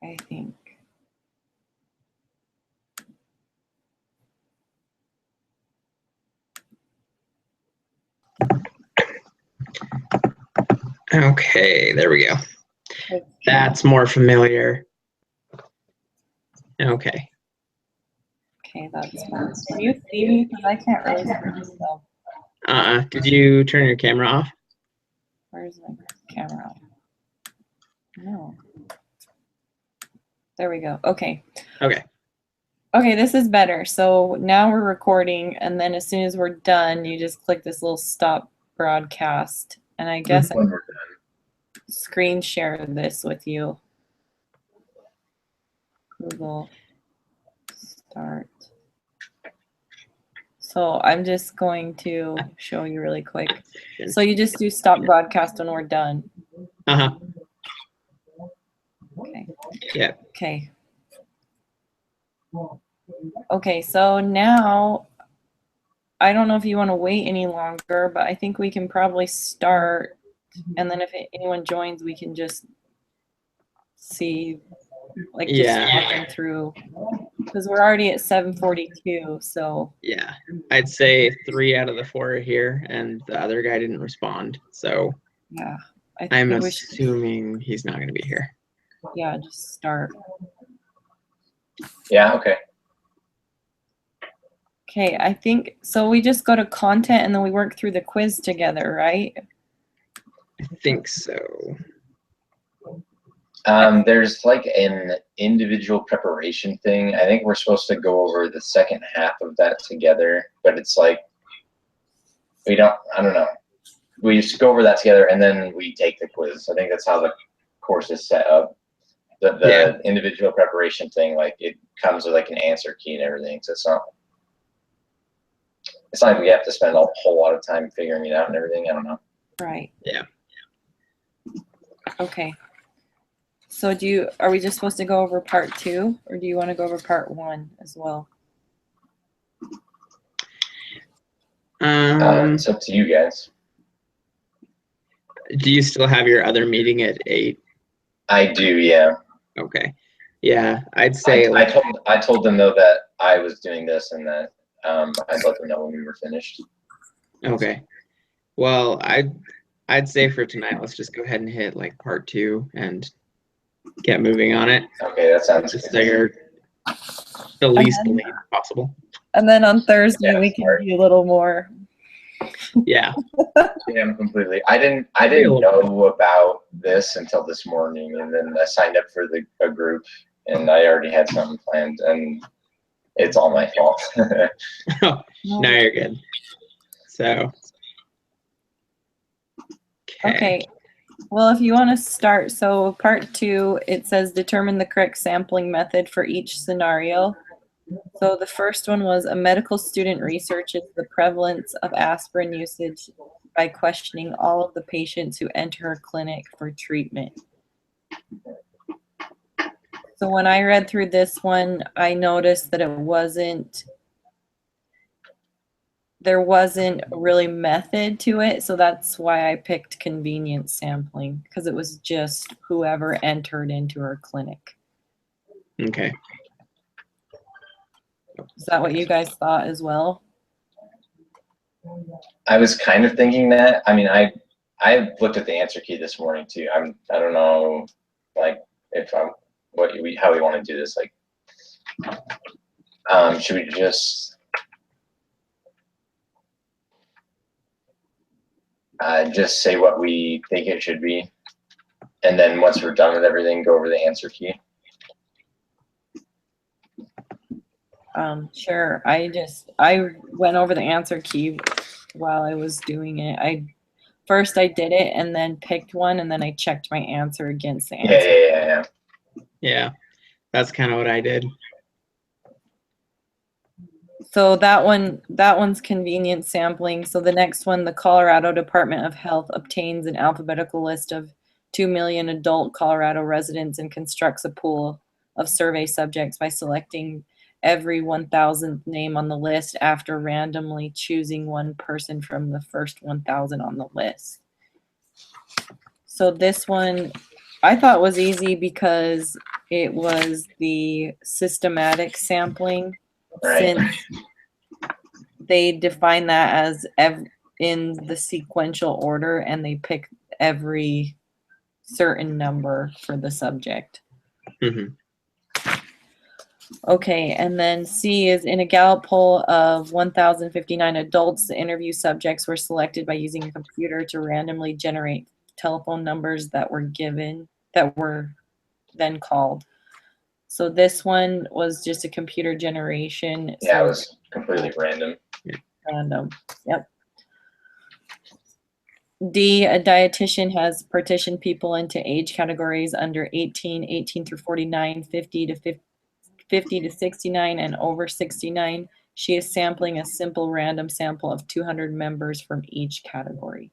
I think. Okay, there we go. That's more familiar. Okay. Okay, that's fine. Can you see me? Because I can't really see myself. Did you turn your camera off? Where's my camera? No. There we go. Okay. Okay. Okay, this is better. So now we're recording, and then as soon as we're done, you just click this little stop broadcast. And I guess I screen share this with you. Google start. So I'm just going to show you really quick. So you just do stop broadcast when we're done. Uh-huh. Okay. Yeah. Okay. Okay, so now I don't know if you want to wait any longer, but I think we can probably start. And then if anyone joins, we can just see, like, just walking through. Because we're already at 7:42, so. Yeah, I'd say 3 out of the 4 are here, and the other guy didn't respond. So yeah, I'm assuming he's not going to be here. Yeah, just start. Yeah, okay. Okay, I think, so we just go to content and then we work through the quiz together, right? I think so. There's like an individual preparation thing. I think we're supposed to go over the second half of that together, but it's like, I don't know. We just go over that together and then we take the quiz. I think that's how the course is set up. The individual preparation thing, like it comes with like an answer key and everything. So it's not like we have to spend a whole lot of time figuring it out and everything. I don't know. Right. Yeah. Okay. So are we just supposed to go over part 2, or do you want to go over part 1 as well? It's up to you guys. Do you still have your other meeting at 8? I do, yeah. Okay. Yeah, I'd say I told them though that I was doing this and that I'd let them know when we were finished. Okay. Well, I'd say for tonight, let's just go ahead and hit like part 2 and get moving on it. Okay, that sounds just good. so you're the least late possible. And then on Thursday we can do a little more. Yeah. Yeah, completely. I didn't know about this until this morning, and then I signed up for a group, and I already had something planned, and it's all my fault. No, you're good. So. Okay. Well, if you want to start, so part 2, it says determine the correct sampling method for each scenario. So the first one was a medical student researches the prevalence of aspirin usage by questioning all of the patients who enter her clinic for treatment. So when I read through this one, I noticed that there wasn't really method to it, so that's why I picked convenience sampling, because it was just whoever entered into her clinic. Okay. Is that what you guys thought as well? I was kind of thinking that. I mean, I looked at the answer key this morning too. I don't know, like how we want to do this. Like, should we just say what we think it should be, and then once we're done with everything, go over the answer key? Sure. I went over the answer key while I was doing it. First I did it and then picked one, and then I checked my answer against the answer. Yeah. That's kind of what I did. So that one's convenience sampling. So the next one, the Colorado Department of Health obtains an alphabetical list of 2 million adult Colorado residents and constructs a pool of survey subjects by selecting every 1,000th name on the list after randomly choosing one person from the first 1,000 on the list. So this one I thought was easy because it was the systematic sampling. Right. Since they define that as in the sequential order, and they pick every certain number for the subject. Mhm. Okay, and then C is in a Gallup poll of 1,059 adults, the interview subjects were selected by using a computer to randomly generate telephone numbers that were then called. So this one was just a computer generation. Yeah, it So was completely random. random. Yep. D, a dietitian has partitioned people into age categories under 18, 18 through 49, 50 to 69, and over 69. She is sampling a simple random sample of 200 members from each category.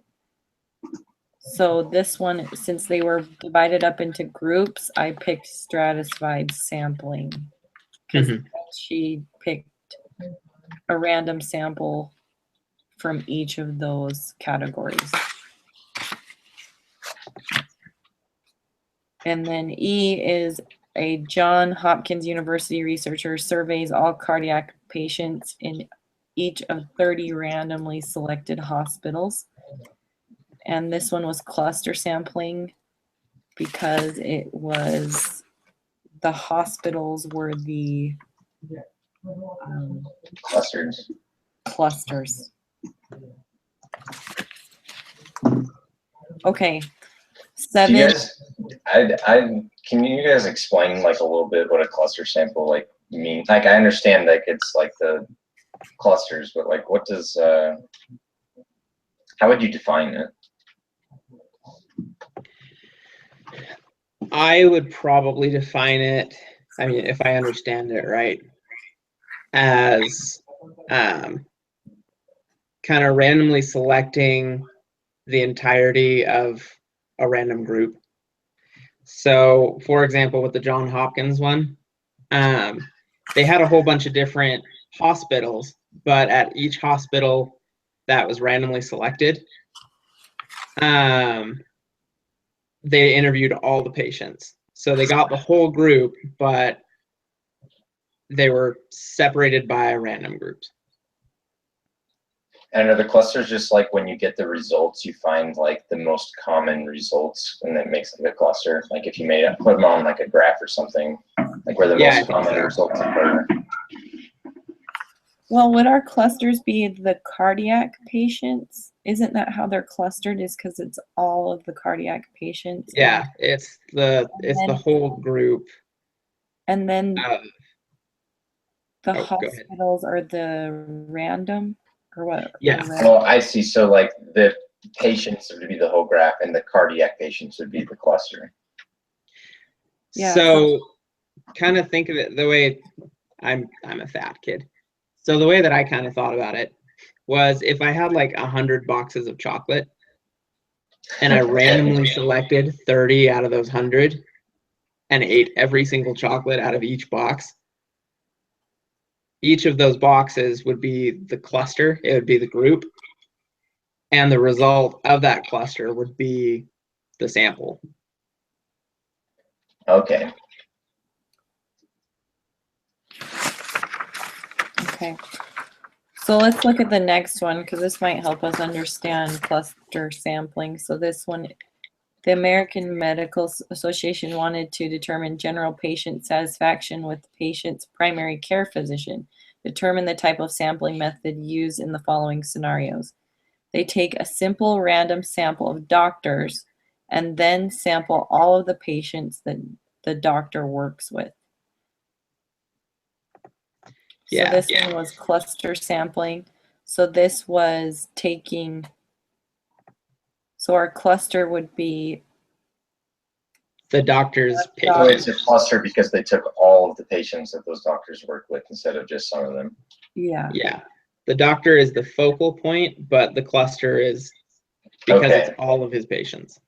So this one, since they were divided up into groups, I picked stratified sampling because Mhm. she picked a random sample from each of those categories. And then E is a Johns Hopkins University researcher surveys all cardiac patients in each of 30 randomly selected hospitals. And this one was cluster sampling because it was the hospitals were the Clusters. clusters. Okay. Do 7. you guys, can you guys explain like a little bit what a cluster sample like mean? Like I understand like it's like the clusters, but like what does, how would you define it? I would probably define it, I mean, if I understand it right, as kind of randomly selecting the entirety of a random group. So, for example, with the Johns Hopkins one, they had a whole bunch of different hospitals, but at each hospital that was randomly selected, they interviewed all the patients. So they got the whole group, but they were separated by random groups. And are the clusters just like when you get the results, you find like the most common results and that makes like a cluster? Like if you put them on like a graph or something, like where the Yeah, I most think common so. results occur. Well, would our clusters be the cardiac patients? Isn't that how they're clustered? Is because it's all of the cardiac patients? Yeah, it's the whole group. And then the go ahead. hospitals are the random, or what? Yeah. Well, I see. So like the patients would be the whole graph and the cardiac patients would be the cluster. Yeah, So kind of think of it the way I'm a fat kid. So the way that I kind of thought about it was if I had like 100 boxes of chocolate and I randomly selected 30 out of those 100 and ate every single chocolate out of each box, each of those boxes would be the cluster, it would be the group, and the result of that cluster would be the sample. Okay. Okay. So let's look at the next one because this might help us understand cluster sampling. So this one, the American Medical Association wanted to determine general patient satisfaction with the patient's primary care physician. Determine the type of sampling method used in the following scenarios. They take a simple random sample of doctors and then sample all of the patients that the doctor works with. Yeah. So this one was cluster sampling. So this was taking, so our cluster would be The doctor's So patients. it's a cluster because they took all of the patients that those doctors work with instead of just some of them. Yeah. Yeah. The doctor is the focal point, but the cluster is because Okay. it's all of his patients.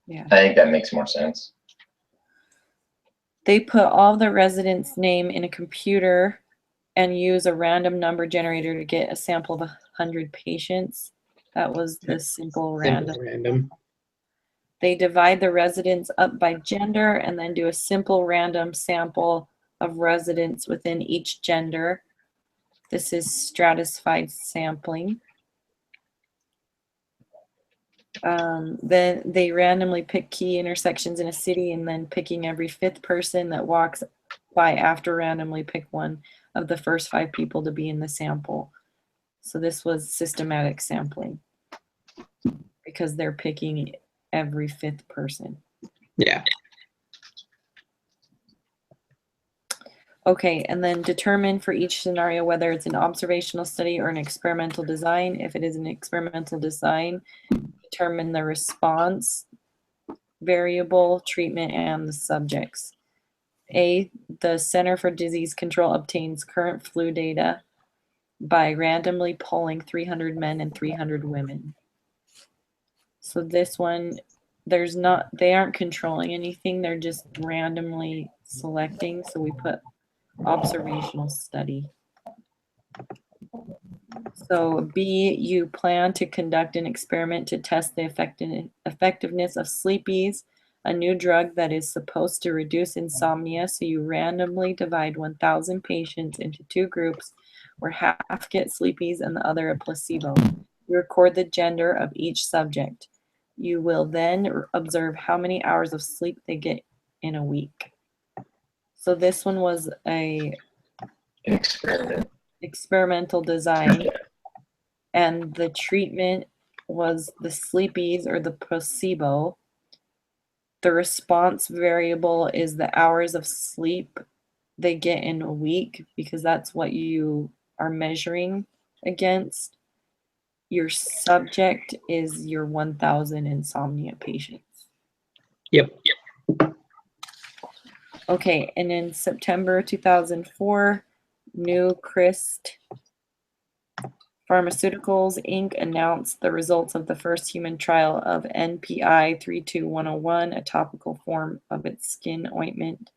Yeah. I think that makes more sense. They put all the residents' name in a computer and use a random number generator to get a sample of 100 patients. That was the simple random. Simple random. They divide the residents up by gender and then do a simple random sample of residents within each gender. This is stratified sampling. Then they randomly pick key intersections in a city, and then picking every 5th person that walks by after randomly pick one of the first 5 people to be in the sample. So this was systematic sampling because they're picking every 5th person. Yeah. Okay, and then determine for each scenario whether it's an observational study or an experimental design. If it is an experimental design, determine the response variable, treatment, and the subjects. A, the Center for Disease Control obtains current flu data by randomly polling 300 men and 300 women. So this one, they aren't controlling anything, they're just randomly selecting. So we put observational study. So B, you plan to conduct an experiment to test the effectiveness of Sleepy's, a new drug that is supposed to reduce insomnia. So you randomly divide 1,000 patients into 2 groups where half get Sleepy's and the other a placebo. You record the gender of each subject. You will then observe how many hours of sleep they get in a week. So this one was An experiment. experimental design, and the treatment was the Sleepy's or the placebo. The response variable is the hours of sleep they get in a week, because that's what you are measuring against. Your subject is your 1,000 insomnia patients. Yep. Okay, and in September 2004, Newcrest Pharmaceuticals, Inc. announced the results of the first human trial of NPI 32101, a topical form of its skin ointment.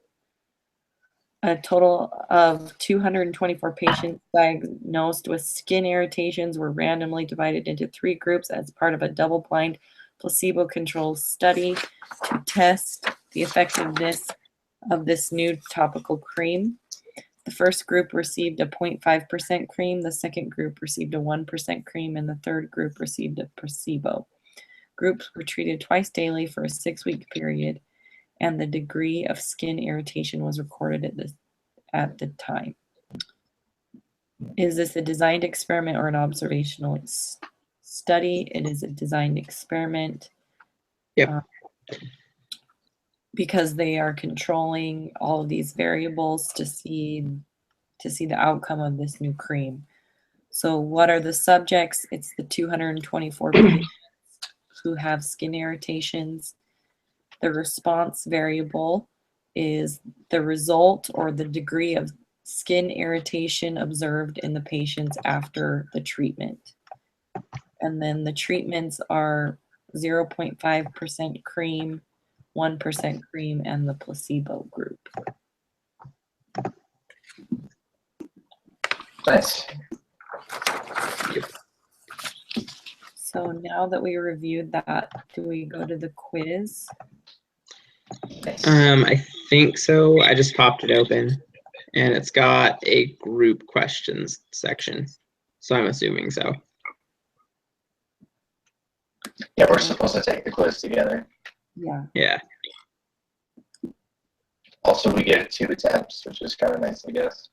A total of 224 patients diagnosed with skin irritations were randomly divided into 3 groups as part of a double-blind placebo-controlled study to test the effectiveness of this new topical cream. The first group received a 0.5% cream, the second group received a 1% cream, and the third group received a placebo. Groups were treated twice daily for a 6-week period, and the degree of skin irritation was recorded at the time. Is this a designed experiment or an observational study? It is a designed experiment. Yep. Because they are controlling all of these variables to see the outcome of this new cream. So what are the subjects? It's the 224 patients who have skin irritations. The response variable is the result or the degree of skin irritation observed in the patients after the treatment. And then the treatments are 0.5% cream, 1% cream, and the placebo group. Nice. So now that we reviewed that, do we go to the quiz? I think so. I just popped it open, and it's got a group questions section, so I'm assuming so. Yeah, we're supposed to take the quiz together. Yeah. Yeah. Also, we get 2 attempts, which is kind of nice, I guess.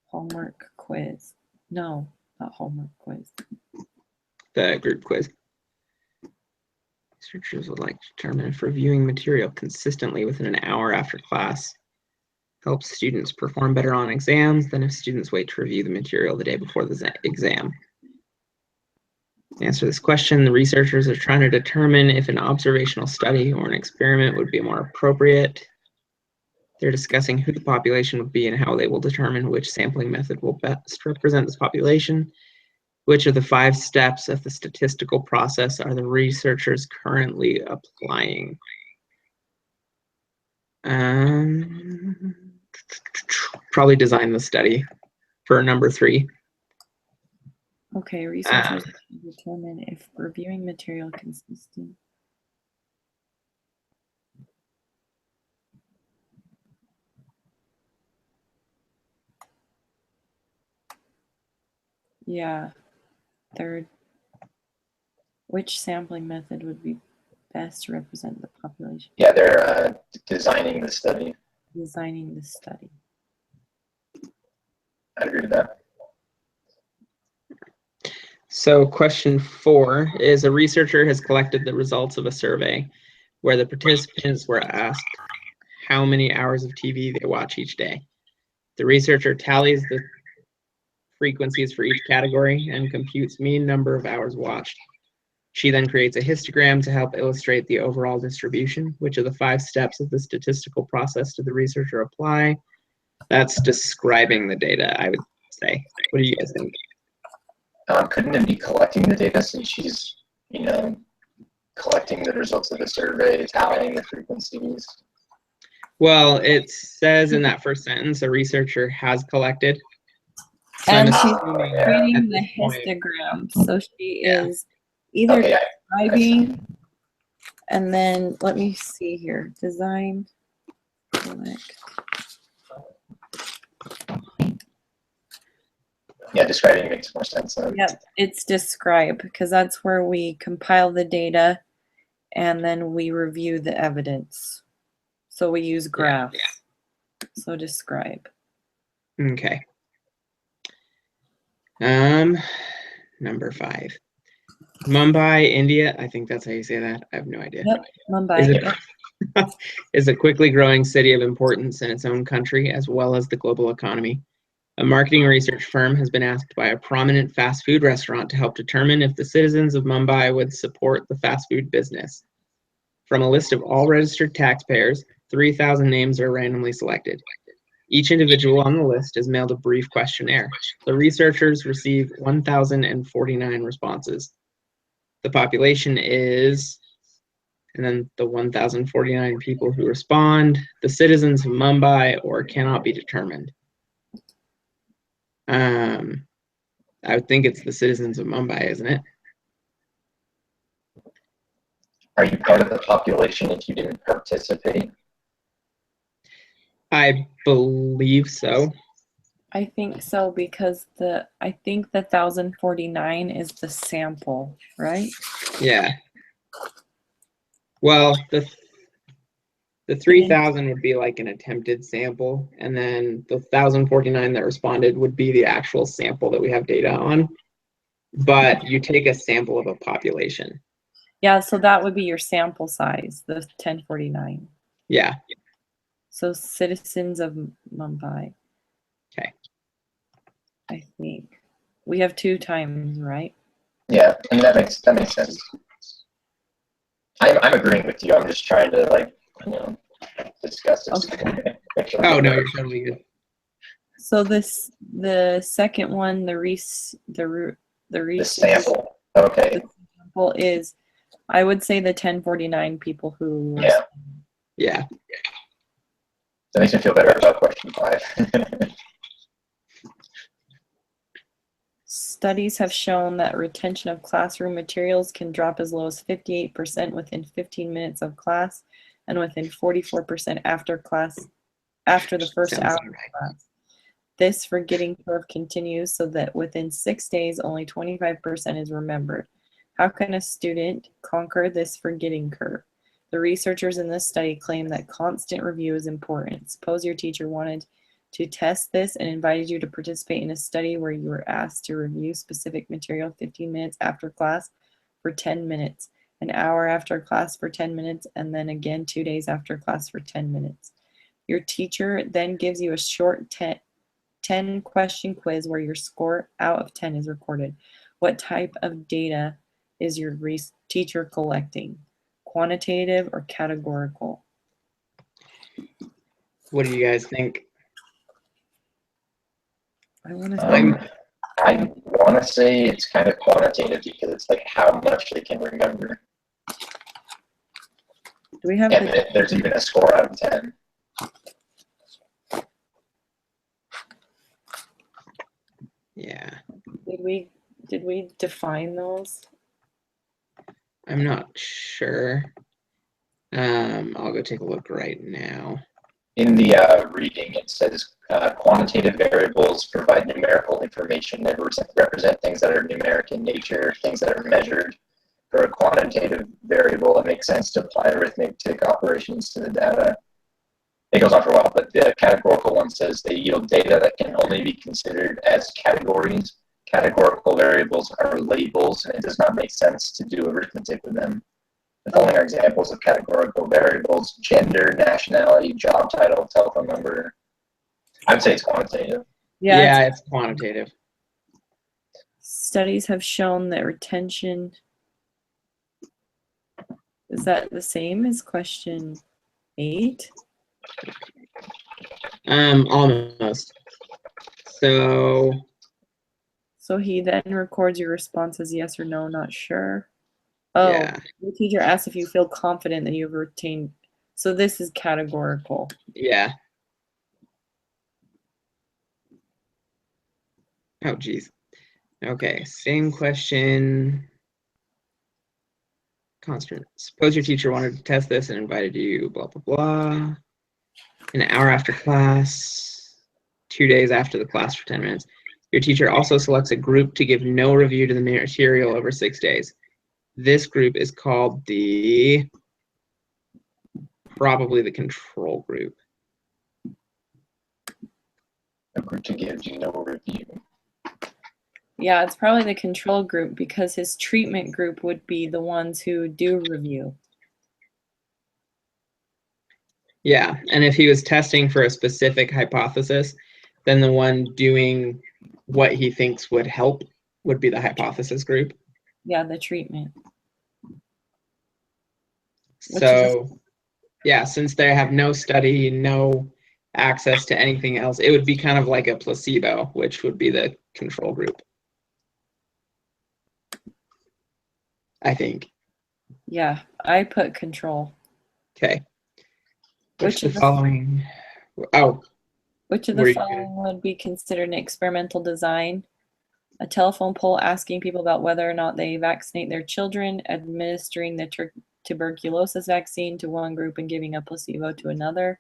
Homework quiz. No, not homework quiz. The group quiz. Researchers would like to determine if reviewing material consistently within an hour after class helps students perform better on exams than if students wait to review the material the day before the exam. To answer this question, the researchers are trying to determine if an observational study or an experiment would be more appropriate. They're discussing who the population would be and how they will determine which sampling method will best represent this population. Which of the 5 steps of the statistical process are the researchers currently applying? Probably design the study for number 3. Okay, researchers determine if reviewing material consistent Yeah. Third, which sampling method would be best to represent the population? Yeah, they're designing the study. Designing the study. I agree with that. So question 4 is a researcher has collected the results of a survey where the participants were asked how many hours of TV they watch each day. The researcher tallies the frequencies for each category and computes mean number of hours watched. She then creates a histogram to help illustrate the overall distribution. Which of the 5 steps of the statistical process did the researcher apply? That's describing the data, I would say. What do you guys think? Couldn't it be collecting the data since she's, collecting the results of the survey, tallying the frequencies? Well, it says in that first sentence, a researcher has collected. So And I'm she's assuming yeah. creating at the this point- histogram. So she Yeah. is either Okay, describing, and then let me see here. Design, collect. yeah, describing makes more sense then. Yep, it's describe because that's where we compile the data and then we review the evidence. So we use graphs. So describe. Okay. Number 5. Mumbai, India. I think that's how you say that. I have no idea. Yep, Mumbai. Is Yep. it is a quickly growing city of importance in its own country as well as the global economy. A marketing research firm has been asked by a prominent fast food restaurant to help determine if the citizens of Mumbai would support the fast food business. From a list of all registered taxpayers, 3,000 names are randomly selected. Each individual on the list is mailed a brief questionnaire. The researchers receive 1,049 responses. The population is, and then the 1,049 people who respond, the citizens of Mumbai or cannot be determined. I would think it's the citizens of Mumbai, isn't it? Are you part of the population if you didn't participate? I believe so. I think so because I think the 1,049 is the sample, right? Yeah. Well, the 3,000 would be like an attempted sample, and then the 1,049 that responded would be the actual sample that we have data on. But you take a sample of a population. Yeah, so that would be your sample size, the 1049. Yeah. So citizens of Mumbai. Okay. I think we have 2 times, right? Yeah, I mean that makes sense. I'm agreeing with you. I'm just trying to discuss it. Okay. Oh no, you're totally good. So the second one, the sample. Okay. the sample is, I would say the 1049 people who. Yeah. Yeah. That makes me feel better about question 5. Studies have shown that retention of classroom materials can drop as low as 58% within 15 minutes of class and within 44% after the first Sounds hour right. of class. This forgetting curve continues so that within 6 days, only 25% is remembered. How can a student conquer this forgetting curve? The researchers in this study claim that constant review is important. Suppose your teacher wanted to test this and invited you to participate in a study where you were asked to review specific material 15 minutes after class for 10 minutes, an hour after class for 10 minutes, and then again 2 days after class for 10 minutes. Your teacher then gives you a short 10 question quiz where your score out of 10 is recorded. What type of data is your teacher collecting? Quantitative or categorical? What do you guys think? I want to I want to say it's kind of quantitative because it's like how much they can remember. do we have And the there's even a score out of 10. Yeah. did we define those? I'm not sure. I'll go take a look right now. in the reading, it says quantitative variables provide numerical information that represent things that are numeric in nature, things that are measured. For a quantitative variable, it makes sense to apply arithmetic operations to the data. It goes on for a while, but the categorical one says they yield data that can only be considered as categories. Categorical variables are labels, and it does not make sense to do arithmetic with them. The following are examples of categorical variables: gender, nationality, job title, telephone number. I'd say it's quantitative. Yeah, it's quantitative. Studies have shown that retention, is that the same as question 8? Almost. So So he then records your response as yes or no, not sure. Oh, yeah, the teacher asks if you feel confident that you've retained. So this is categorical. yeah. Oh, geez. Okay, same question. Constant. Suppose your teacher wanted to test this and invited you, blah, blah, blah. An hour after class, 2 days after the class for 10 minutes. Your teacher also selects a group to give no review to the material over 6 days. This group is called probably the control group. A group to give you no review. Yeah, it's probably the control group because his treatment group would be the ones who do review. Yeah, and if he was testing for a specific hypothesis, then the one doing what he thinks would help would be the hypothesis group. Yeah, the treatment. So, yeah, since they have no study, no access to anything else, it would be kind of like a placebo, which would be the control group, I think. Yeah, I put control. Okay. Which of the following? Oh, Which of what are the you following would be considered an experimental design? A telephone poll asking people about whether or not they vaccinate their children, administering the tuberculosis vaccine to one group and giving a placebo to another.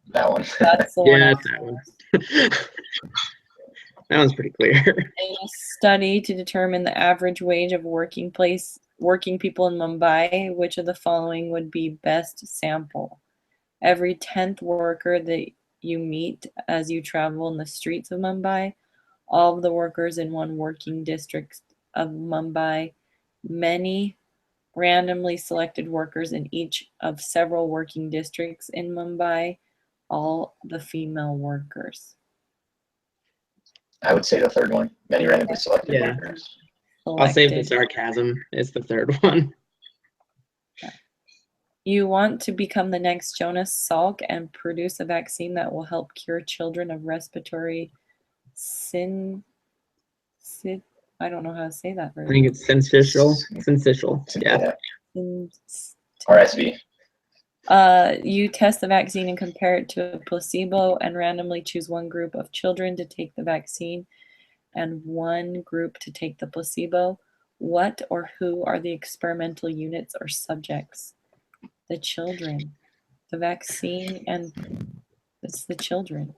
That one. That's the Yeah, one. it's that one. That one's pretty clear. In a study to determine the average wage of working people in Mumbai, which of the following would be best sample? Every 10th worker that you meet as you travel in the streets of Mumbai, all of the workers in one working district of Mumbai, many randomly selected workers in each of several working districts in Mumbai, all the female workers. I would say the third one. Many randomly selected Yeah. workers. I'll save the Selected. sarcasm. It's the third one. You want to become the next Jonas Salk and produce a vaccine that will help cure children of respiratory I don't know how to say that I very think well. it's syncytial. Syncytial. Yeah. RSV. You test the vaccine and compare it to a placebo and randomly choose one group of children to take the vaccine and one group to take the placebo. What or who are the experimental units or subjects? The children. The vaccine and it's the children.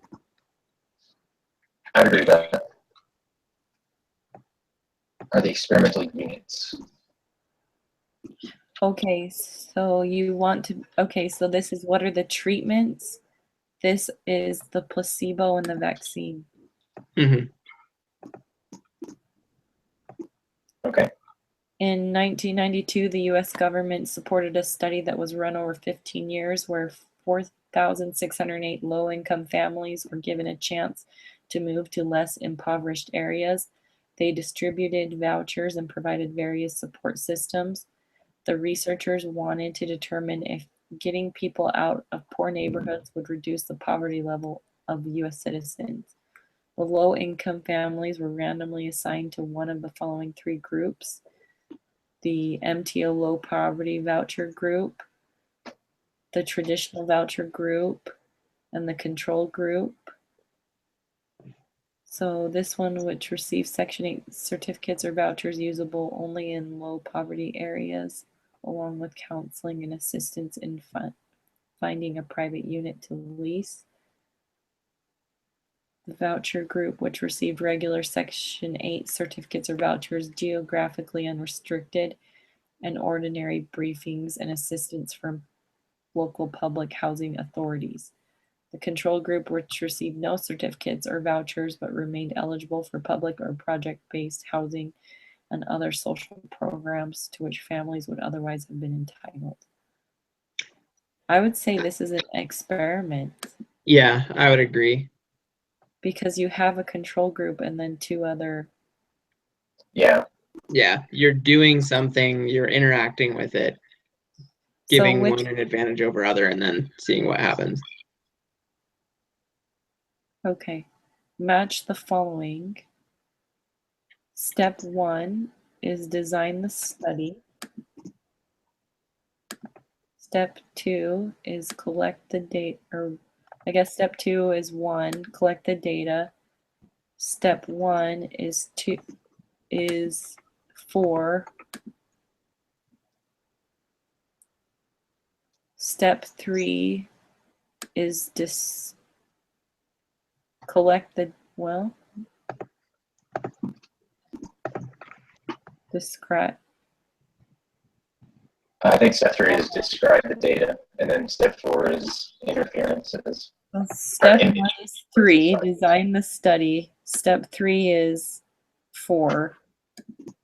I agree with that. Are the experimental units. Okay, so you want to, okay, so this is what are the treatments? This is the placebo and the vaccine. Mm-hmm. Okay. In 1992, the US government supported a study that was run over 15 years where 4,608 low-income families were given a chance to move to less impoverished areas. They distributed vouchers and provided various support systems. The researchers wanted to determine if getting people out of poor neighborhoods would reduce the poverty level of US citizens. The low-income families were randomly assigned to one of the following 3 groups: the MTO low poverty voucher group, the traditional voucher group, and the control group. So this one, which receives Section 8 certificates or vouchers usable only in low poverty areas, along with counseling and assistance in finding a private unit to lease. The voucher group, which received regular Section 8 certificates or vouchers, geographically unrestricted, and ordinary briefings and assistance from local public housing authorities. The control group, which received no certificates or vouchers but remained eligible for public or project-based housing and other social programs to which families would otherwise have been entitled. I would say this is an experiment Yeah, I would agree. because you have a control group and then two other. Yeah. Yeah, you're doing something, you're interacting with it, giving so which, one an advantage over other, and then seeing what happens. okay, match the following. Step 1 is design the study. Step 2 is collect the data, or I guess step 2 is 1, collect the data. Step 1 is 4. Step 3 is collect the, well, describe. I think step 3 is describe the data, and then step 4 is interferences. Step 1 is 3, design the study. Step 3 is 4. I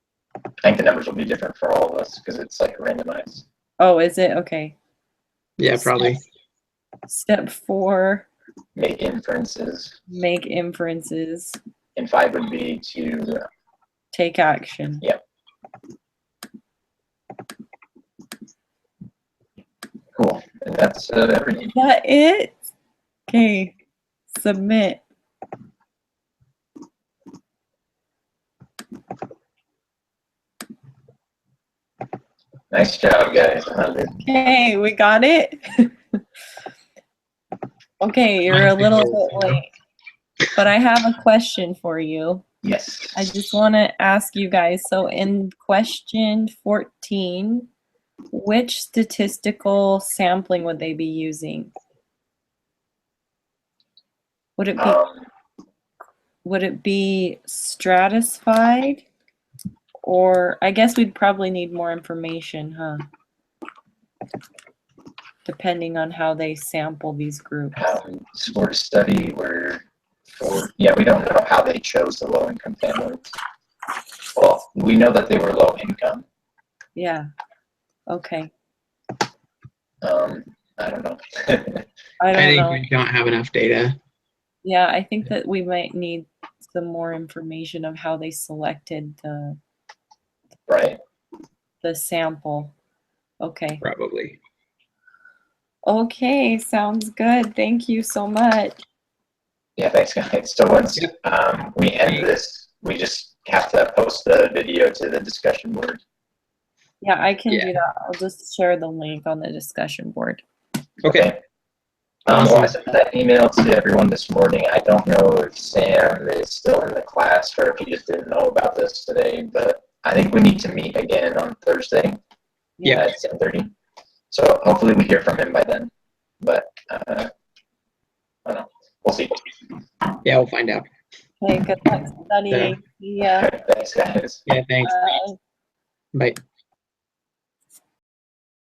think the numbers will be different for all of us because it's like randomized. Oh, is it? Okay. Yeah, probably. Step 4, Make inferences, make inferences, and 5 would be to take action. Yep. Cool. And that's everything. Is that it? Okay. Submit. Nice job, guys. 100. Okay, we got it. Okay, you're a little bit late, but I have a question for you. Yes. I just want to ask you guys, so in question 14, which statistical sampling would they be using? Would it be stratified? Or I guess we'd probably need more information, huh? Depending on how they sample these groups. Score study where we don't know how they chose the low income families. Well, we know that they were low income. Yeah. Okay. I don't know. I don't think know. we don't have enough data. Yeah, I think that we might need some more information of how they selected Right. the sample. Okay. Probably. Okay, sounds good. Thank you so much. Yeah, thanks, guys. So once we end this, we just have to post the video to the discussion board. Yeah, I can do that. I'll just share the link on the discussion board. Okay. Well, I sent that email to everyone this morning. I don't know if Sam is still in the class or if he just didn't know about this today, but I think we need to meet again on Thursday at 10:30. So hopefully we hear from him by then. But I don't know. We'll see. Yeah, we'll find out. Okay, good luck studying. Yeah. Thanks, guys. Yeah, thanks. Bye.